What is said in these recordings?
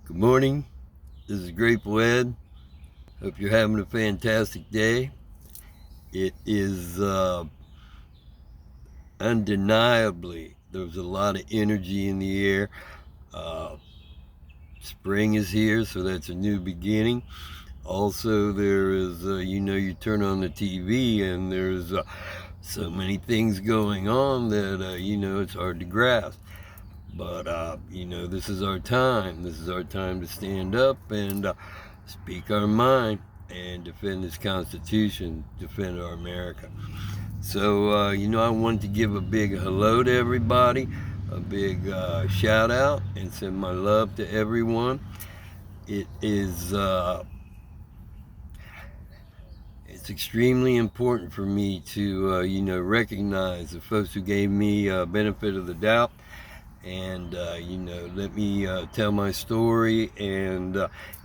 Good morning. This is Grateful Ed. Hope you're having a fantastic day. It is undeniably, there's a lot of energy in the air. Uh, Spring is here, so that's a new beginning. Also, there is, you turn on the TV and there's so many things going on that, it's hard to grasp. But, this is our time. This is our time to stand up and speak our mind and defend this Constitution, defend our America. So, I wanted to give a big hello to everybody, a big shout out, and send my love to everyone. It is, it's extremely important for me to, recognize the folks who gave me benefit of the doubt and let me tell my story. And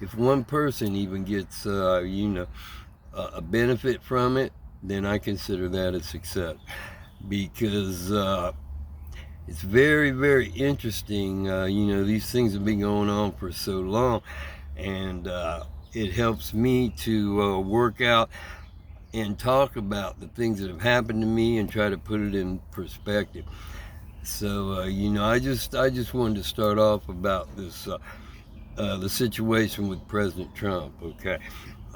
if one person even gets a benefit from it, then I consider that a success, because it's very, very interesting. These things have been going on for so long, and it helps me to work out and talk about the things that have happened to me and try to put it in perspective. So, I just wanted to start off about this, the situation with President Trump. Okay,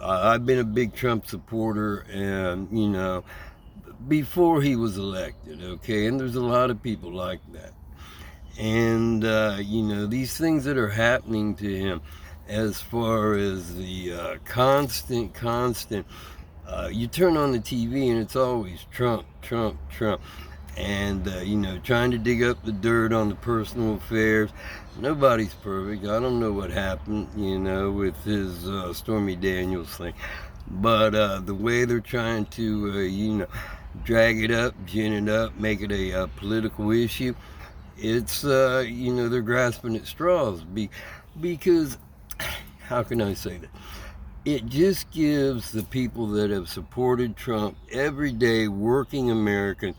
I've been a big Trump supporter, and before he was elected. Okay, and there's a lot of people like that, and these things that are happening to him, as far as the constant. You turn on the TV and it's always Trump, Trump, Trump. And, trying to dig up the dirt on the personal affairs. Nobody's perfect. I don't know what happened, with his Stormy Daniels thing. But the way they're trying to, drag it up, gin it up, make it a political issue, it's, they're grasping at straws. Because, how can I say that? It just gives the people that have supported Trump, everyday working Americans,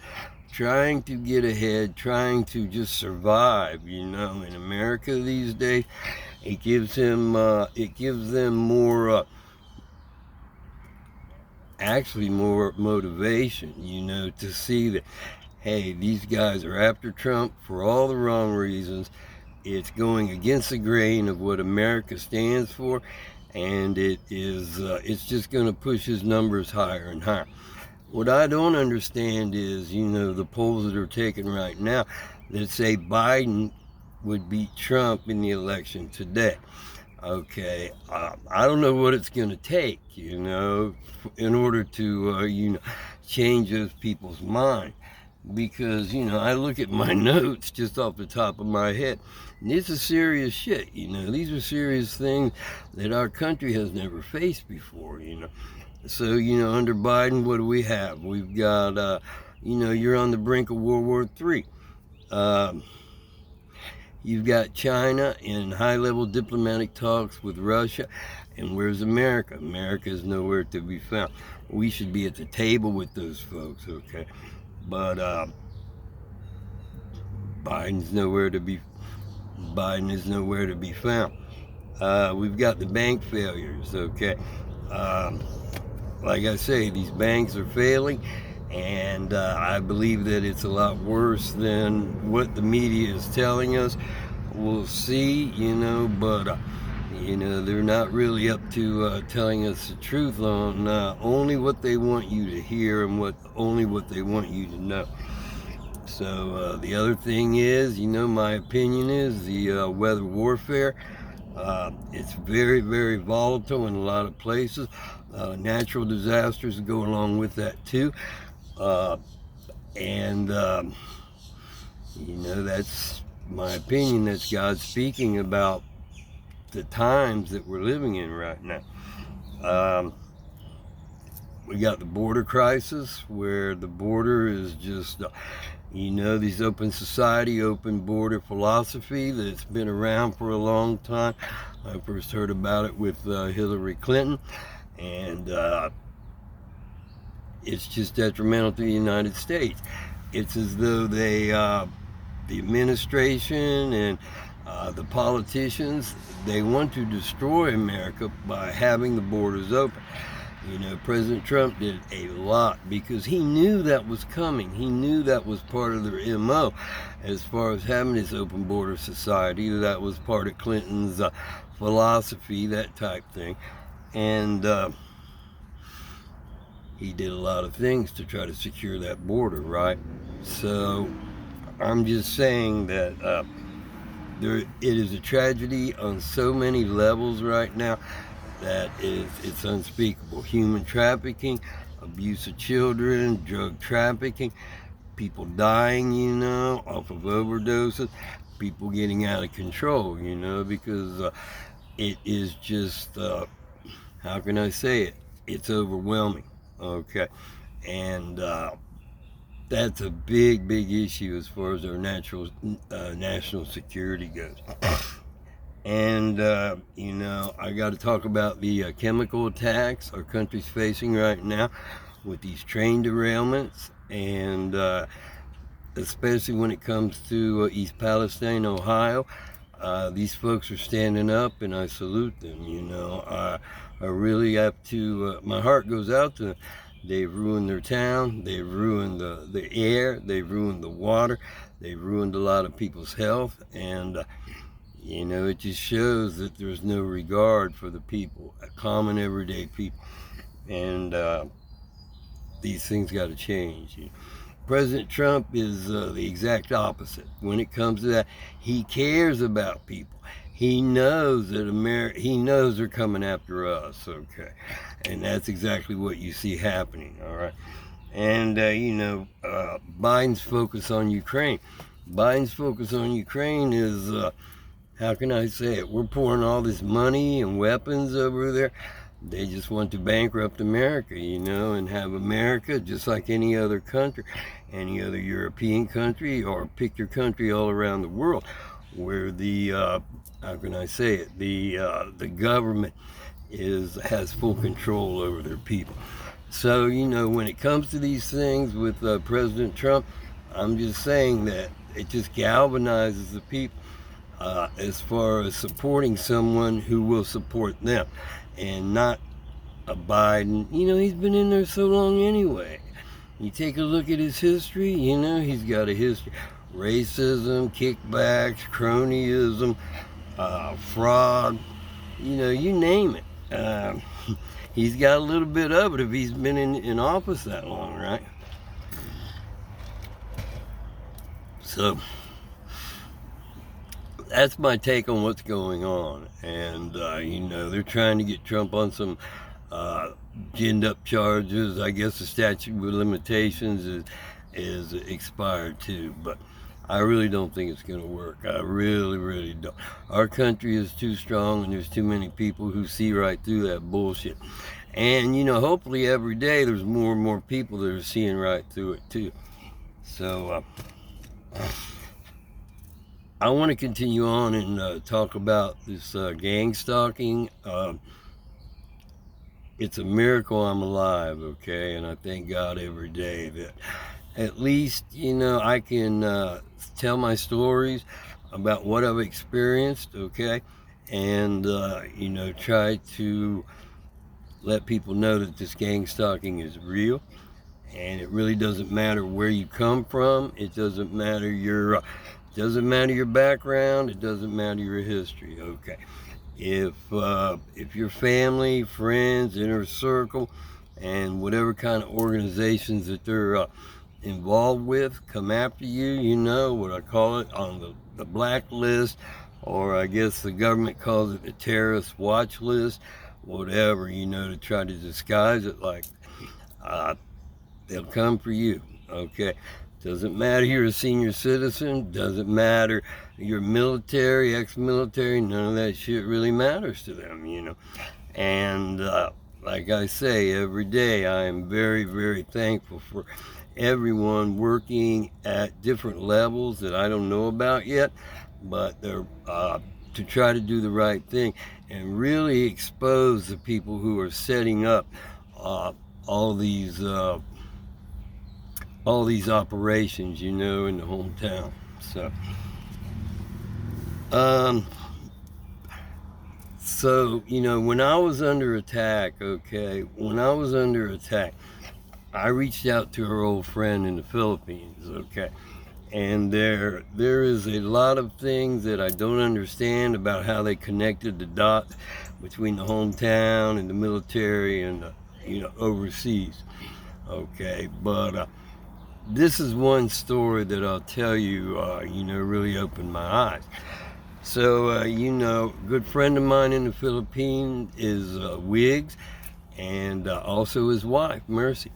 trying to get ahead, trying to just survive, in America these days. It gives them more, actually more motivation, to see that, hey, these guys are after Trump for all the wrong reasons. It's going against the grain of what America stands for, and it's just going to push his numbers higher and higher. What I don't understand is, the polls that are taken right now that say Biden would beat Trump in the election today. Okay, I don't know what it's going to take, in order to, change those people's mind. Because, I look at my notes just off the top of my head, and this is serious shit, These are serious things that our country has never faced before, So, under Biden, what do we have? We've got, you're on the brink of World War III. You've got China in high-level diplomatic talks with Russia. And where's America? America is nowhere to be found. We should be at the table with those folks, okay? But Biden is nowhere to be found. We've got the bank failures, okay? Like I say, these banks are failing, and I believe that it's a lot worse than what the media is telling us. We'll see, but they're not really up to telling us the truth on only what they want you to hear and only what they want you to know. So the other thing is, my opinion is the weather warfare. It's very, very volatile in a lot of places. Natural disasters go along with that too. And that's my opinion. That's God speaking about the times that we're living in right now. We got the border crisis, where the border is just, these open society, open border philosophy that's been around for a long time. I first heard about it with Hillary Clinton, and it's just detrimental to the United States. It's as though the administration and The politicians, they want to destroy America by having the borders open. You know, President Trump did a lot because he knew that was coming. He knew that was part of their MO as far as having this open border society. That was part of Clinton's philosophy, that type thing. And he did a lot of things to try to secure that border, right? So I'm just saying that it is a tragedy on so many levels right now that it's unspeakable. Human trafficking, abuse of children, drug trafficking, people dying, you know, off of overdoses, people getting out of control, you know, because it is just, how can I say it? It's overwhelming, okay? And that's a big, big issue as far as our national security goes. And, you know, I got to talk about the chemical attacks our country's facing right now with these train derailments, and especially when it comes to East Palestine, Ohio. These folks are standing up, and I salute them, you know. I really have to, my heart goes out to them. They've ruined their town, they've ruined the air, they've ruined the water, they've ruined a lot of people's health, and you know, it just shows that there's no regard for the people, common everyday people. And these things got to change. President Trump is the exact opposite. When it comes to that, he cares about people. He knows that he knows they're coming after us, okay? And that's exactly what you see happening, all right? And, you know, Biden's focus on Ukraine. Biden's focus on Ukraine is, how can I say it? We're pouring all this money and weapons over there. They just want to bankrupt America, you know, and have America just like any other country, any other European country, or pick your country all around the world, where the, how can I say it? The government has full control over their people. So, you know, when it comes to these things with President Trump, I'm just saying that it just galvanizes the people. As far as supporting someone who will support them, and not a Biden. You know, he's been in there so long anyway. You take a look at his history, you know, he's got a history. Racism, kickbacks, cronyism, fraud, you know, you name it. He's got a little bit of it if he's been in office that long, right? So that's my take on what's going on. And, you know, they're trying to get Trump on some ginned up charges. I guess the statute of limitations is expired too. But I really don't think it's going to work. I really, really don't. Our country is too strong, and there's too many people who see right through that bullshit. And, you know, hopefully every day there's more and more people that are seeing right through it too. So, I want to continue on and talk about this gang stalking. It's a miracle I'm alive, okay? And I thank God every day that at least, you know, I can tell my stories about what I've experienced, okay? And, you know, try to let people know that this gang stalking is real. And it really doesn't matter where you come from. It doesn't matter your background. It doesn't matter your history. Okay, if your family, friends, inner circle, and whatever kind of organizations that they're involved with come after you, you know what I call it, on the blacklist, or I guess the government calls it the terrorist watch list, whatever, you know, to try to disguise it like. They'll come for you, okay? Doesn't matter you're a senior citizen, doesn't matter you're military, ex-military, none of that shit really matters to them, you know? And like I say, every day I am very, very thankful for everyone working at different levels that I don't know about yet, but they're to try to do the right thing and really expose the people who are setting up all these operations, you know, in the hometown. So Um, so, when I was under attack, when I was under attack, I reached out to her old friend in the Philippines, and there is a lot of things that I don't understand about how they connected the dots between the hometown and the military and overseas. But this is one story that I'll tell you, really opened my eyes. So, a good friend of mine in the Philippines is Wiggs, and also his wife, Mercy.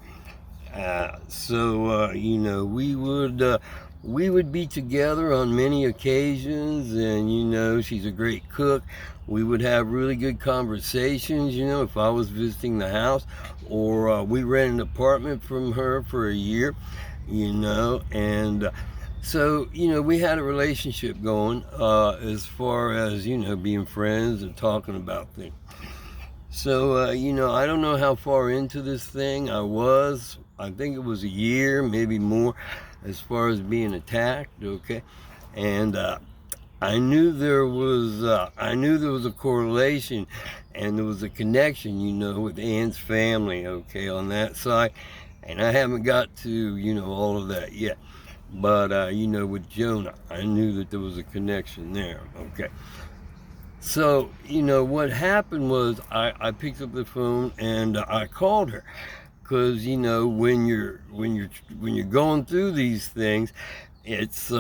We would be together on many occasions, and she's a great cook. We would have really good conversations. If I was visiting the house, or we rented an apartment from her for a year, and so we had a relationship going as far as being friends and talking about things. So, I don't know how far into this thing I was. I think it was a year, maybe more, as far as being attacked. And I knew there was a correlation, and there was a connection, with Ann's family. On that side, and I haven't got to, all of that yet. But with Jonah, I knew that there was a connection there. So, what happened was I picked up the phone and I called her because, when you're going through these things, it's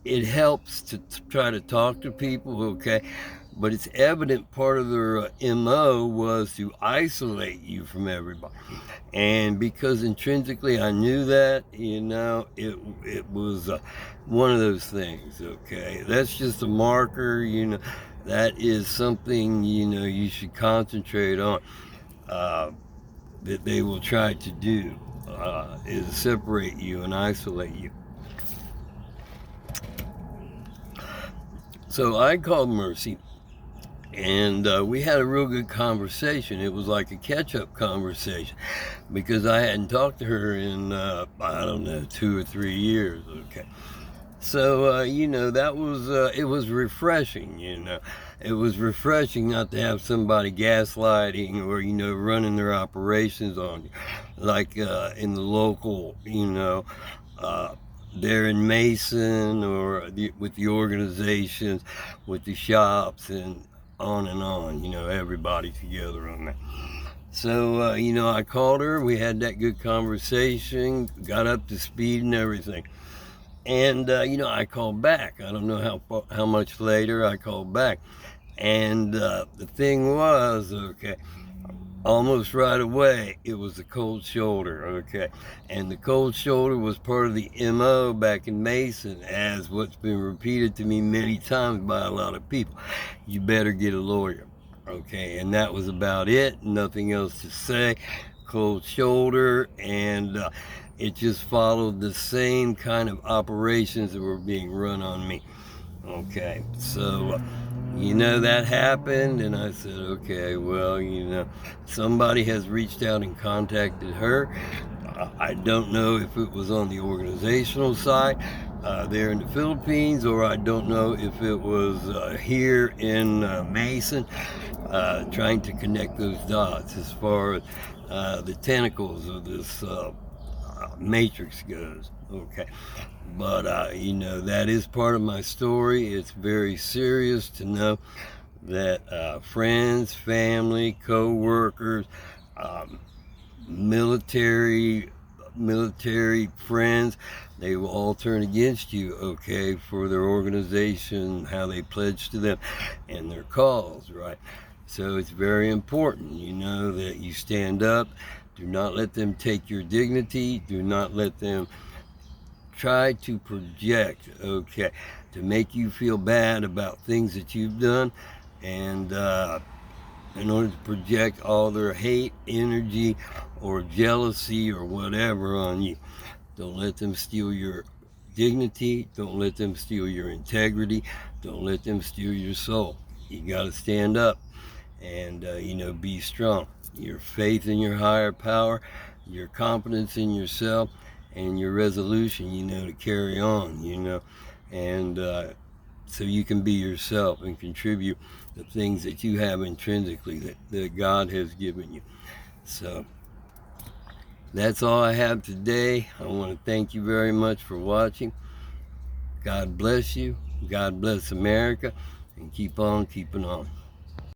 it helps to try to talk to people, but it's evident part of their MO was to isolate you from everybody. And because intrinsically I knew that, it was one of those things. That's just a marker. That is something you should concentrate on. That they will try to do is separate you and isolate you. So I called Mercy, and we had a real good conversation. It was like a catch-up conversation because I hadn't talked to her in I don't know, 2 or 3 years. So that was it was refreshing. It was refreshing not to have somebody gaslighting or running their operations on you, like in the local, uh, there in Mason, or with the organizations, with the shops, and on. Everybody together on that. So, I called her. We had that good conversation, got up to speed and everything. And, I called back. I don't know how much later I called back. And the thing was, almost right away, it was the cold shoulder, and the cold shoulder was part of the MO back in Mason, as what's been repeated to me many times by a lot of people. You better get a lawyer, and that was about it. Nothing else to say. Cold shoulder, and it just followed the same kind of operations that were being run on me. So that happened, and I said, okay, well, somebody has reached out and contacted her. I don't know if it was on the organizational side there in the Philippines, or I don't know if it was here in Mason, trying to connect those dots as far as the tentacles of this matrix goes. But that is part of my story. It's very serious to know that friends, family, co-workers, um, military friends, they will all turn against you, for their organization, how they pledge to them, and their cause, right? So it's very important, that you stand up. Do not let them take your dignity. Do not let them try to project, to make you feel bad about things that you've done, and in order to project all their hate, energy, or jealousy, or whatever on you. Don't let them steal your dignity. Don't let them steal your integrity. Don't let them steal your soul. You got to stand up and, be strong. Your faith in your higher power, your confidence in yourself, and your resolution, to carry on, and so you can be yourself and contribute the things that you have intrinsically that God has given you. So that's all I have today. I want to thank you very much for watching. God bless you. God bless America. And keep on keeping on.